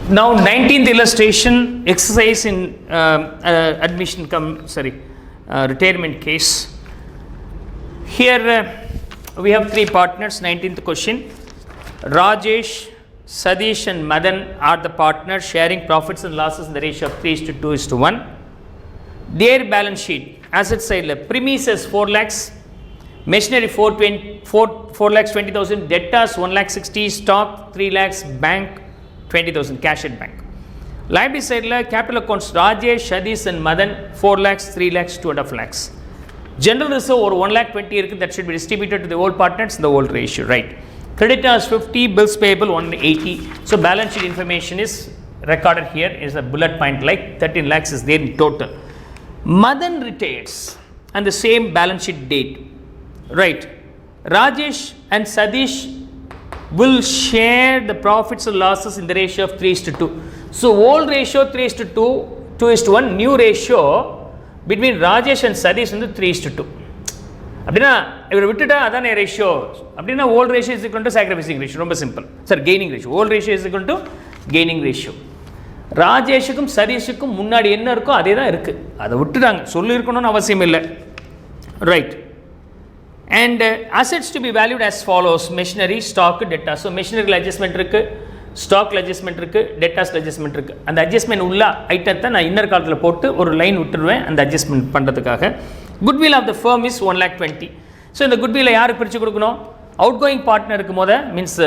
Now 19th illustration exercise in retirement case. Here we have three partners. 19th question. Rajesh, Sadish and Madan are the partners sharing profits and losses in the ratio of 3:2:1. Their balance sheet, asset side, premises 4 lakhs, machinery 4 lakhs 20,000, debtors 1 lakh 60, stock 3 lakhs, bank 20,000, cash at bank. Liability side, capital accounts Rajesh, Sadish and Madan 4 lakhs, 3 lakhs, 2.5 lakhs. General reserve or 1 lakh 20 that should be distributed to the old partners in the old ratio, right? Creditors 50, bills payable 180. So balance sheet information is recorded here is a bullet point like 13 lakhs is there in total. Madan retires and the same balance sheet date, right? Rajesh and Sadish will share the profits and losses in the ratio of 3:2. So old ratio 3:2, 2:1, new ratio between Rajesh and Sadish வந்து 3:2. அப்படின்னா இவர் விட்டுட்டா அதானே ratio. அப்படின்னா old ratio is equal to sacrificing ratio. ரொம்ப simple sir. Gaining ratio. Old ratio is equal to gaining ratio. ராஜேஷுக்கும் சதீஷுக்கும் முன்னாடி என்ன இருக்கோ அதே தான் இருக்குது. அதை விட்டுட்டாங்க, சொல்லி இருக்கணும்னு அவசியம் இல்லை, right? And assets to be valued as follows: machinery, stock, debtors. So மெஷினரியில் அட்ஜஸ்ட்மெண்ட் இருக்குது, ஸ்டாக்கில் அட்ஜஸ்ட்மெண்ட் இருக்குது, டெட்டாஸில் அட்ஜஸ்ட்மெண்ட் இருக்குது. அந்த அட்ஜஸ்ட்மெண்ட் உள்ள ஐட்டத்தை நான் இன்னர் காலத்தில் போட்டு ஒரு லைன் விட்டுருவேன் அந்த அட்ஜஸ்ட்மெண்ட் பண்ணுறதுக்காக. Goodwill of the firm is 1 lakh 20. So இந்த குட்வில்லை யாருக்கு பிரித்து கொடுக்கணும்? அவுட் கோயிங் பார்ட்னருக்கு மீன்ஸ்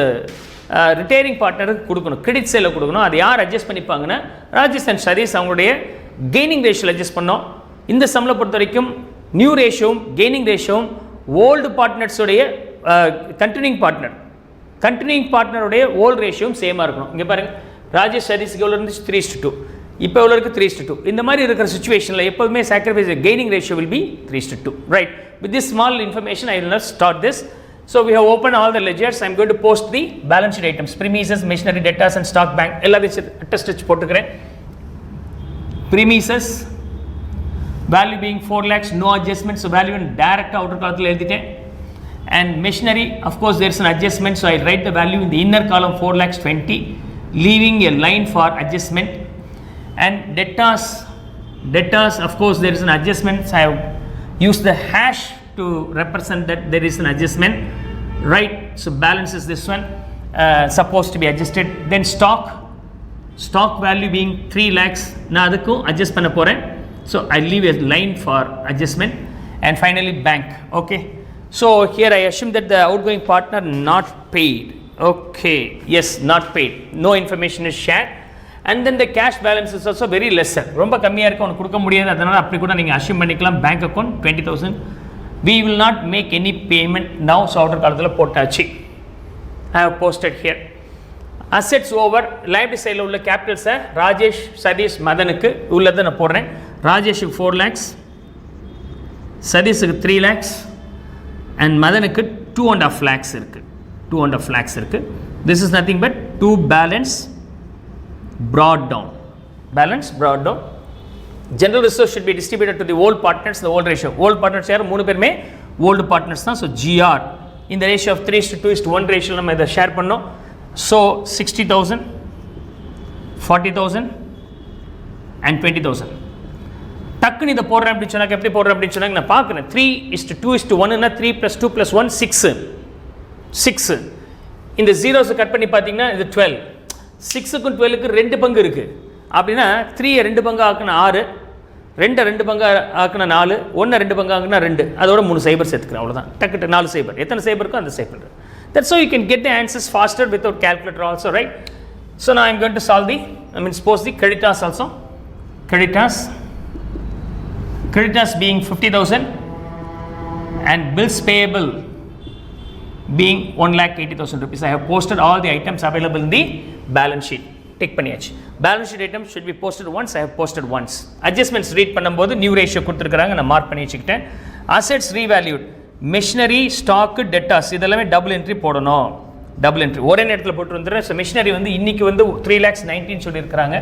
ரிட்டையரிங் பார்ட்னருக்கு கொடுக்கணும், கிரெடிட் சேலில் கொடுக்கணும். அது யார் அட்ஜஸ்ட் பண்ணிப்பாங்கன்னா ராஜேஷ் அண்ட் சதீஷ் அவங்களுடைய கெய்னிங் ரேஷியோவில் அட்ஜஸ்ட் பண்ணோம். இந்த சம்மில் பொறுத்த வரைக்கும் நியூ ரேஷியோவும் கெய்னிங் ரேஷியோவும் ஓல்டு பார்ட்னர்ஸுடைய கண்டினியூங் பார்ட்னருடைய ஓல்டு ரேஷியோவும் சேமாக இருக்கணும். இங்கே பாருங்கள், ராஜேஷ் சதீஷ்க்கு எவ்வளோ இருந்துச்சு? 3:2. இப்போ எவ்வளோ இருக்குது? 3:2. இந்த மாதிரி இருக்கிற சுச்சுவேஷனில் எப்போதுமே sacrifice gaining ratio will be 3:2, right? With this small information I will not start this. So we have opened all the ledgers. I am going to post the balance sheet items, premises, machinery, debtors and stock, bank. எல்லாத்தையும் attest போட்டுக்கிறேன். Premises value being 4 lakhs, no adjustment, so value in direct outer column எழுதிட்டேன். And machinery, of course there is an adjustment, so I write the value in the inner column 4 lakhs 20, leaving a line for adjustment. And debtors of course there is an adjustment, so I have used the hash to represent that there is an adjustment, right? So balance is this one, supposed to be adjusted. Then stock value being 3 lakhs, நான் அதுக்கும் adjust பண்ண போகிறேன், so I leave a line for adjustment. And finally bank. Okay, so here I assume that the outgoing partner not paid. Okay, yes, not paid, no information is shared. And then the cash balance is also very lesser, ரொம்ப கம்மியாக இருக்குது, அவனுக்கு கொடுக்க முடியாது, அதனால் அப்படி கூட நீங்கள் அஷ்யூம் பண்ணிக்கலாம். Bank account 20,000. we will not make any payment now, so outer காலத்தில் போட்டாச்சு. I have posted here. assets over, liability side உள்ள கேபிட்டல்ஸை ராஜேஷ், சதீஷ், மதனுக்கு உள்ளதை நான் போடுறேன். ராஜேஷுக்கு 4 lakhs, சதீஷுக்கு 3 lakhs and மதனுக்கு 2.5 lakhs இருக்குது. 2.5 lakhs இருக்குது. this is nothing but to balance brought down. General reserve should be distributed to the old partners, the old ratio. Old partners யார்? 3 பேருமே old partners தான். so GR in the ratio of 3:2:1 ratio நம்ம இதை share பண்ணோம். so 60,000, 40,000 and 20,000. டக்குன்னு இதை போடுறேன் அப்படின்னு சொன்னாங்க. எப்படி போடுறேன் அப்படின்னு சொன்னாங்க நான் பார்க்குறேன். 3:2:1ன்னா 3 + 2 + 1 6. இந்த ஜீரோஸை கட் பண்ணி பார்த்தீங்கன்னா இது 12. 6க்கும் 12க்கு 2 பங்கு இருக்குது. அப்படின்னா 3 2 பங்கு ஆக்குனா 6, 2 2 பங்கு ஆக்குனா 4, 1 2 பங்கு ஆக்குனா 2, அதோட 3 சைபர் சேர்த்துக்கிறேன், அவ்வளோதான். டக்கு 4 சைபர். எத்தனை சைபர் இருக்கோ அந்த சைபர். That's how you can get the answers faster without calculator also, right? So now I am going to solve suppose the creditors also. Creditors being 50,000 and bills payable being 1,80,000 rupees. I have posted all the items available in the balance sheet. Take பண்ணியாச்சு. balance sheet items should be posted once. I have posted once. adjustments read பண்ணும்போது new ratio கொடுத்துருக்காங்க, நான் mark பண்ணி வச்சுக்கிட்டேன். assets revalued, machinery, stock, debtors இதெல்லாமே double entry போடணும். Double entry ஒரே நேரத்தில் போட்டு வந்துடுறேன். ஸோ மிஷினரி இன்னைக்கு 3,19,000 சொல்லியிருக்கிறாங்க.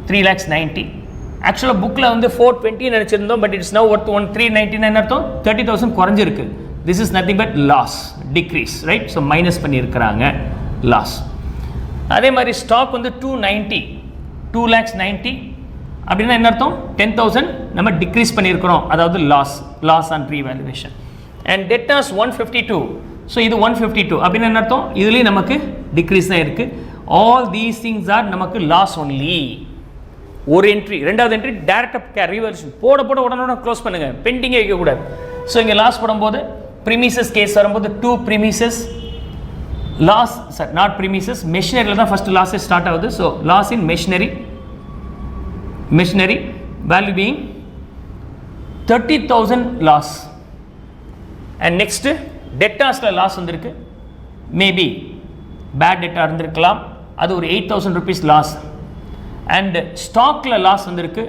3,90,000 ஆக்சுவலாக புக்கில் 420 நினச்சிருந்தோம், பட் இட்ஸ் நவ் ஒர்த் 399 அர்த்தம் 30,000 குறைஞ்சிருக்கு. This is nothing but loss, decrease, right? So minus பண்ணியிருக்கிறாங்க லாஸ். அதே மாதிரி ஸ்டாக் வந்து 290 2,90,000 அப்படின்னா என்ன அர்த்தம் 10,000 நம்ம டிக்ரீஸ் பண்ணியிருக்கிறோம், அதாவது லாஸ் ஆன் ரீவேல்யூவேஷன். அண்ட் டெட்டாஸ் 152, ஸோ இது 152 அப்படின்னு என்ன அர்த்தம், இதுலேயும் நமக்கு டிக்ரீஸ் தான் இருக்குது. ஆல் தீஸ் திங்ஸ் ஆர் நமக்கு லாஸ் ஒன்லி. ஒரு என்ட்ரி, ரெண்டாவது என்ட்ரி டேரக்டாக ரீவேல்யூஷன் போட உடனே க்ளோஸ் பண்ணுங்கள், பெண்டிங்கே வைக்கக்கூடாது. ஸோ இங்கே லாஸ் போடும்போது ப்ரிமிசஸ் கேஸ் வரும்போது 2 premises loss, sir not premises, மெஷினரியில் தான் ஃபஸ்ட்டு லாஸே ஸ்டார்ட் ஆகுது. So loss in machinery value being 30,000 loss. And next டெட்டாஸில் லாஸ் வந்திருக்கு, மேபி பேட் டெட்டா இருந்திருக்கலாம், அது ஒரு 8,000 rupees லாஸ். அண்ட் ஸ்டாக்கில் லாஸ் வந்திருக்கு,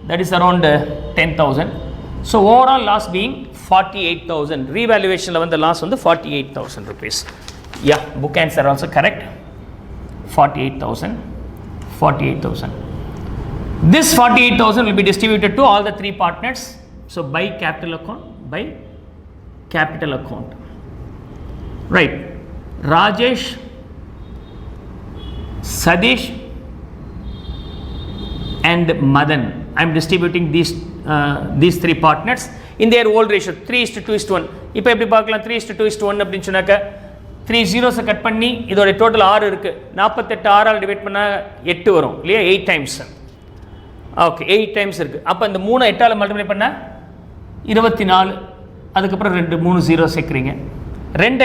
that is around 10,000. So overall loss being 48,000. ரீவேல்யூவேஷனில் வந்து லாஸ் வந்து 48,000 rupees. Yeah, book answer also correct. 48,000. This 48,000 will be distributed to all the 3 partners. So by capital account. Right. Rajesh, Sadish and Madan. I am distributing these 3 partners in their old ratio 3:2:1. இப்போ எப்படி பார்க்கலாம், 3:2:1 அப்படின்னு சொன்னாக்க 3 zeros cut பண்ணி இதோட total 6 இருக்குது, 48 6ஆல் divide பண்ணால் 8 வரும் இல்லையா, 8 டைம்ஸ். ஓகே, 8 டைம்ஸ் இருக்குது. அப்போ இந்த 3 8ஆல் மல்டிப்ளை பண்ணால் 24, அதுக்கப்புறம் 3 0 சேர்க்குறீங்க. 2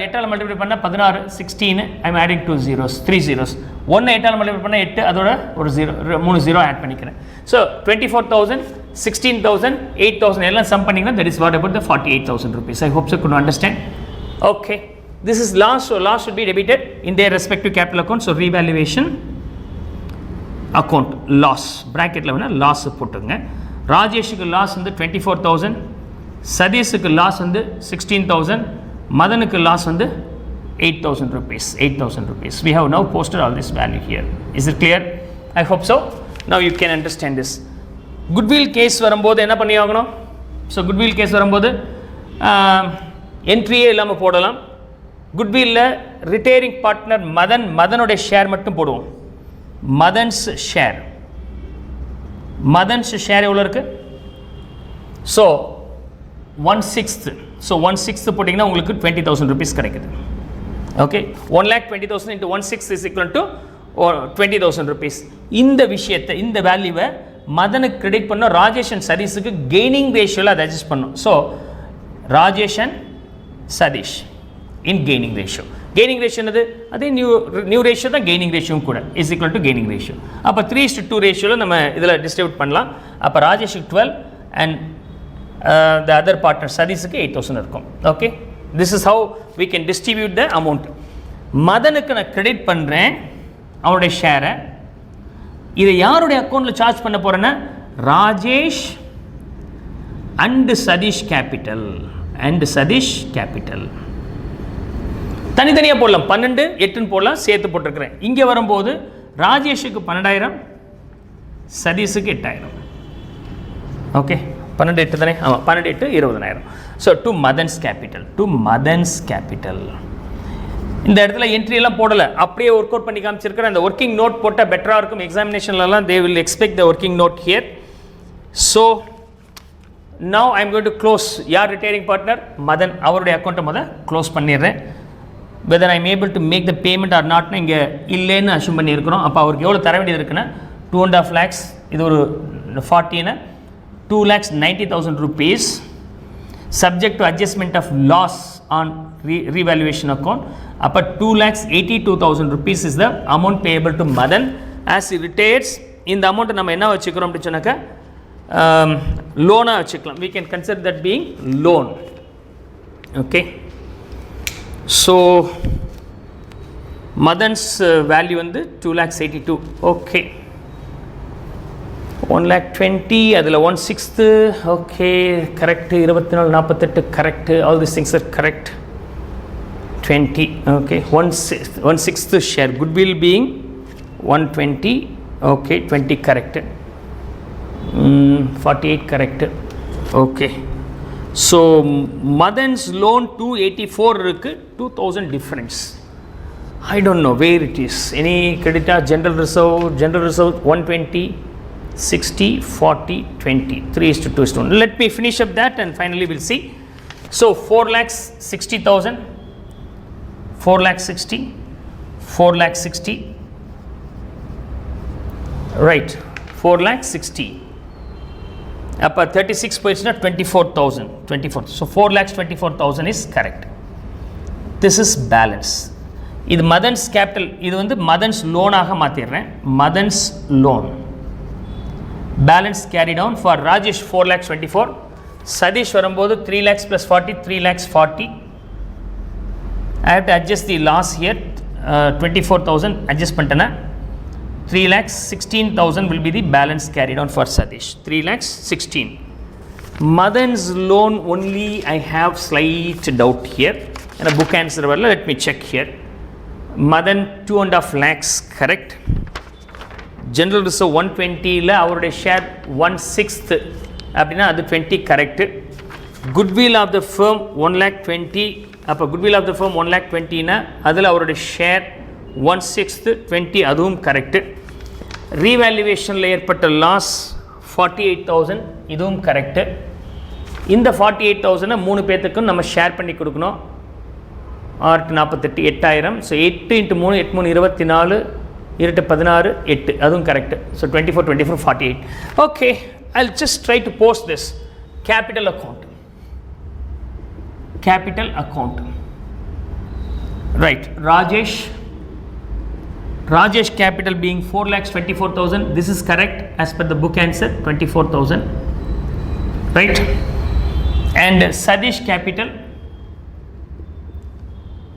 8ஆல் மல்டிப்ளை பண்ணால் 16, 16. I am adding 2 zeros, 3 zeros. 1 8ஆல் மல்டிப்ளை பண்ணால் 8, அதோட ஒரு 3 0 ஆட் பண்ணிக்கிறேன். ஸோ 24,000, 16,000, 8,000 எல்லாம் சம் பண்ணிங்கன்னா that is what about the 48,000 rupees. I hope so could understand. Okay, this is loss, so loss should be debited in their respective capital account. So revaluation account loss bracketல வேணா loss போட்டுங்க. ராஜேஷுக்கு loss வந்து 24,000, சதீஷுக்கு loss வந்து 16,000, மதனுக்கு loss வந்து 8,000 rupees. 8,000 rupees. We have now posted all this value here. Is it clear? I hope so. Now you can understand this. Goodwill case வரும்போது என்ன பண்ணி ஆகணும்? So goodwill case வரும்போது என்ட்ரியே இல்லாமல் போடலாம். குட்வில்ல ரிட்டையரிங் பார்ட்னர் மதனுடைய ஷேர் மட்டும் போடுவோம். மதன்ஸ் ஷேர் எவ்வளோ இருக்குது? ஸோ 1/6. ஸோ 1/6 போட்டிங்கன்னா உங்களுக்கு 20,000 rupees கிடைக்குது. Okay, 1,20,000 into 1/6 is equal to 20,000 rupees. இந்த விஷயத்தை, இந்த வேல்யூவை மதனுக்கு கிரெடிட் பண்ணோம், ராஜேஷ் அண்ட் சதீஷுக்கு கெய்னிங் ரேஷியோவில் அதை அட்ஜஸ்ட் பண்ணோம். So Rajesh and Satish in gaining ratio. Gaining ratio என்னது? அதே நியூ ரேஷியோ தான் கெய்னிங் ரேஷியோவும் கூட, is equal to gaining ratio. அப்போ 3:2 ரேஷியோவில் நம்ம இதில் டிஸ்ட்ரிபியூட் பண்ணலாம். அப்போ ராஜேஷுக்கு 12 அண்ட் த அதர் பார்ட்னர் சதீஷுக்கு 8,000 இருக்கும். Okay, this is how we can distribute the amount. மதனுக்கு நான் கிரெடிட் பண்ணுறேன் அவனுடைய ஷேரை. இதை யாருடைய அக்கௌண்ட்டில் சார்ஜ் பண்ண போகிறேன்னா ராஜேஷ் அண்டு சதீஷ் கேபிட்டல். தனித்தனியாக போடலாம், 12 8 போடலாம், சேர்த்து போட்டிருக்கிறேன். இங்கே வரும்போது ராஜேஷுக்கு 12,000, சதீஷுக்கு 8,000. ஓகே, 12 8 தானே? ஆமாம், 12 8 20,000. So to Madhan's capital. இந்த இடத்துல என்ட்ரியெல்லாம் போடலை, அப்படியே ஒர்க் அவுட் பண்ணி காமிச்சிருக்கிறேன். அந்த ஒர்க்கிங் நோட் போட்டால் பெட்டராக இருக்கும். எக்ஸாமினேஷன்லலாம் they will expect the working note here. So now I am going to close. யார் ரிட்டையரிங் பார்ட்னர்? மதன். அவருடைய அக்கௌண்ட்டை க்ளோஸ் பண்ணிடுறேன். Whether I am able to make the payment or நாட்னு இங்கே இல்லைன்னு அஷ்யூம் பண்ணியிருக்கிறோம். அப்போ அவருக்கு எவ்வளோ தர வேண்டியது இருக்குன்னா 2.5 lakhs, இது ஒரு 40ன்னு 2,90,000 rupees subject to adjustment of loss on revaluation account. அப்போ 2,82,000 rupees is the amount payable to Madan as he retires. இந்த அமௌண்ட்டை நம்ம என்ன வச்சுக்கிறோம் அப்படின்னு சொன்னாக்கா லோனாக வச்சுக்கலாம். we can consider that being loan. okay, so Madan's value வந்து 2,82,000. okay, 1,20,000, அதில் 1/6. Okay, correct. 24 48 correct. All this things are correct. 20. Okay, 1/6 share. Goodwill being 120. Okay, 20 correct. 48 correct. Okay, so Madhan's loan 284 இருக்குது, 2,000 difference. I don't know where it is. Any creditor, general reserve 120, 60, 40, 20, 3:2:1. Let me finish up that and finally we'll see. So 4,60,000, 4,60,000, 4,60,000, right, 4,60,000. Upper 36 points, 24,000, 24. So 4,24,000 is correct. This is balance. This Madan's capital, this is Madan's loan. Madan's loan. Balance carried on for Rajesh 4,24,000. Sadish varambodu 3 lakhs plus 40, 3 lakhs 40. I have to adjust the loss here. 24,000 adjust pantana. 3 lakhs 16,000 will be the balance carried on for Sadish. 3 lakhs 16. Madan's loan only I have slight doubt here. And a book answer, let me check here. Madan 2.5 lakhs correct. General reserve 120 la our share 1/6 அப்படினா அது 20 correct. Goodwill of the firm 1,20,000 அப்ப goodwill of the firm 1,20,000 னா அதுல அவரோட share 1/6 20 அதுவும் correct. Revaluation ல ஏற்பட்ட loss 48,000 இதுவும் correct. இந்த 48,000 மூணு பேத்துக்கும் நம்ம ஷேர் பண்ணி கொடுக்கணும். 48 8000. So 8 into 3 8 3 24 இரட்டு 16 8 அதுவும் correct. So 24 24 48. Okay, I'll just try to post this capital account. Capital account. Right, Rajesh capital being 4,24,000. This is correct as per the book answer 24,000. Right, and Sadish capital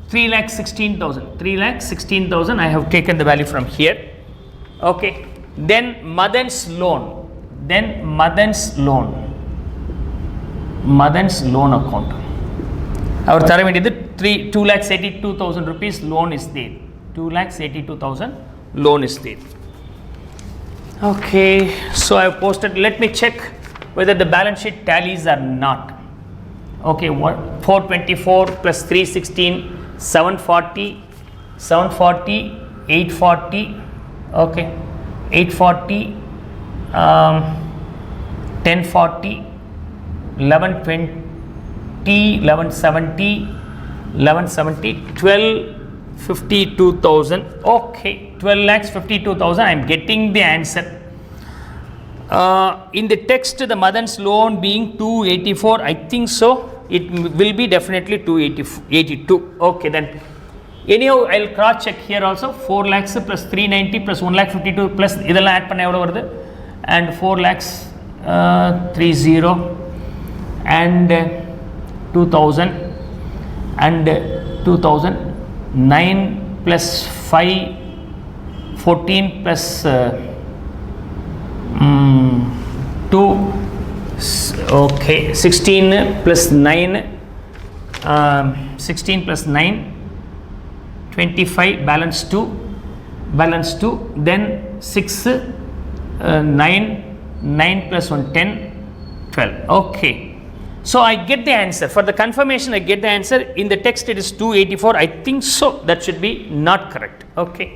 3,16,000. 3,16,000 I have taken the value from here. Okay, then Madan's loan. Madan's loan account. Our tharavendiyது 2,82,000 rupees loan is there. 2,82,000 loan is there. Okay, so I have posted. Let me check whether the balance sheet tallies or not. Okay, 424 plus 316, 740, 840. Okay, 840, 1040, 1120, 1170, 12,52,000. Okay, 12,52,000. I am getting the answer. In the text, the Madan's loan being 284, I think so. It will be definitely 282. Okay, then anyhow I'll cross check here also. 4 lakhs plus 390 plus 1,52,000 plus idella add panna evlo varudhu, and 4 lakhs 30 and 2,000 and 2,000 9 plus 5 14 plus 2. Okay, 16 plus 9 16 plus 9 25, balance 2, then 6 9 plus 1 10 12. Okay, so I get the answer. For the confirmation I get the answer. In the text it is 284. I think so that should be not correct. Okay.